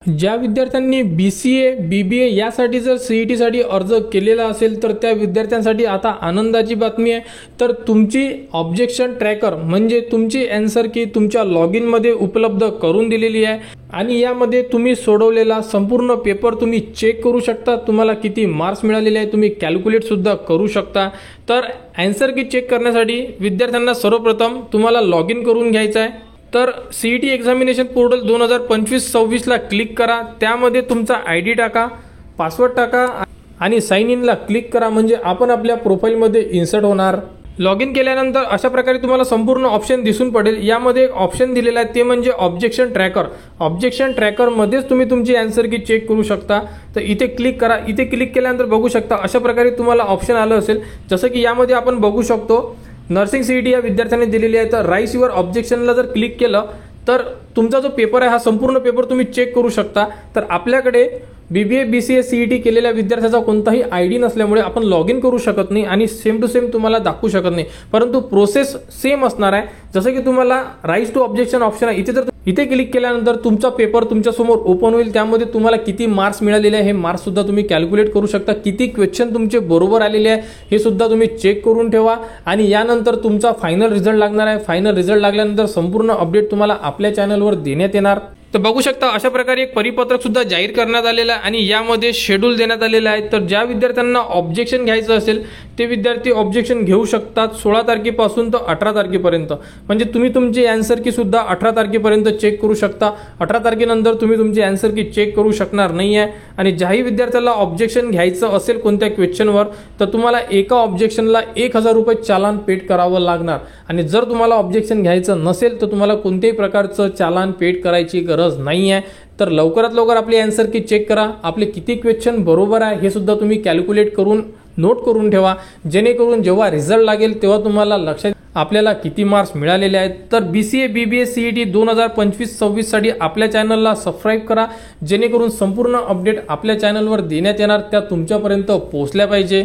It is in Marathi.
ज्या विद्यार्थ्यांनी BCA BBA यासाठी जर CET साठी अर्ज केलेला असेल तर त्या विद्यार्थ्यांसाठी आता आनंदाची बातमी आहे। तर तुमची ऑब्जेक्शन ट्रॅकर म्हणजे तुमची आन्सर की तुमच्या लॉग इन मध्ये उपलब्ध करून दिलेली आहे आणि यामध्ये तुम्ही सोडवलेला संपूर्ण पेपर तुम्ही चेक करू शकता। तुम्हाला किती मार्क्स मिळालेले आहे तुम्ही कॅल्क्युलेट सुद्धा करू शकता। तर आन्सर की चेक करण्यासाठी विद्यार्थ्यांना सर्वप्रथम तुम्हाला लॉग इन करून घ्यायचं आहे। तर CET एक्झामिनेशन पोर्टल 2025-26 ला क्लिक करा, त्यामध्ये तुमचा ID टाका, पासवर्ड टाका आणि साइन इन ला क्लिक करा म्हणजे आपण आपल्या प्रोफाइलमध्ये इन्सर्ट होणार। लॉग इन केल्यानंतर अशा प्रकारे तुम्हाला संपूर्ण ऑप्शन दिसून पडेल। यामध्ये एक ऑप्शन दिलेला आहे ते म्हणजे ऑब्जेक्शन ट्रॅकर। ऑब्जेक्शन ट्रॅकर मध्येच तुम्ही तुमची आन्सर की चेक करू शकता। तर इथे क्लिक करा, इथे क्लिक केल्यानंतर बघू शकता अशा प्रकारे तुम्हाला ऑप्शन आलं असेल, जसं की यामध्ये आपण बघू शकतो नर्सिंग CET या विद्यार्थ्यांनी दिलेली आहे। तर राईस युअर ऑब्जेक्शनला जर क्लिक केलं तर तुमचा जो पेपर आहे हा संपूर्ण पेपर तुम्ही चेक करू शकता। तर आपल्याकडे BBA BCA CET केलेल्या विद्यार्थ्याचा कोणताही ID नसल्यामुळे आपण लॉग इन करू शकत नाही आणि सेम टू सेम तुम्हाला दाखवू शकत नाही, परंतु प्रोसेस सेम असणार आहे। जसं की तुम्हाला राईज टू ऑब्जेक्शन ऑप्शन आहे, इथे क्लिक केल्यानंतर तुमचा पेपर तुमच्या समोर ओपन होईल। त्यामध्ये तुम्हाला किती मार्क्स मिळालेले आहे हे मार्क्स सुद्धा तुम्ही कॅल्क्युलेट करू शकता, किती क्वेश्चन तुमचे बरोबर आलेले आहे हे सुद्धा तुम्ही चेक करून ठेवा आणि यानंतर तुमचा फायनल रिझल्ट लागणार आहे। फायनल रिझल्ट लागल्यानंतर संपूर्ण अपडेट तुम्हाला आपल्या चॅनलवर देण्यात येणार। तर बघू शकता अशा प्रकारे एक परिपत्रक सुद्धा जाहीर करण्यात आलेलं आहे आणि यामध्ये शेड्यूल देण्यात आलेलं आहे। तर ज्या विद्यार्थ्यांना ऑब्जेक्शन घ्यायचं असेल ते विद्यार्थी ऑब्जेक्शन घेऊ शकतात 16 तारखेपासून तर 18 तारखेपर्यंत, म्हणजे तुम्ही तुमची आन्सर की सुद्धा 18 तारखेपर्यंत चेक करू शकता। 18 तारखेनंतर तुम्ही तुमची आन्सर की चेक करू शकणार नाही आहे। आणि ज्याही विद्यार्थ्याला ऑब्जेक्शन घ्यायचं असेल कोणत्या क्वेश्चनवर तर तुम्हाला एका ऑब्जेक्शनला 1000 रुपये चालान पेड करावं लागणार आणि जर तुम्हाला ऑब्जेक्शन घ्यायचं नसेल तर तुम्हाला कोणत्याही प्रकारचं चालान पेड करायची गरज नाही आहे। तर लवकरात लवकर आपली आन्सर की चेक करा, आपले किती क्वेश्चन बरोबर आहे हे सुद्धा तुम्ही कॅल्क्युलेट करून नोट करून ठेवा, जेणेकरून जेव्हा रिझल्ट लागेल तेव्हा तुम्हाला लक्षात आपल्याला किती मार्क्स मिळालेले आहेत। तर BCA BBA CET 2025-26 साठी आपल्या चॅनलला सबस्क्राईब करा, जेणेकरून संपूर्ण अपडेट आपल्या चॅनलवर देण्यात येणार त्या तुमच्यापर्यंत पोहोचल्या पाहिजे।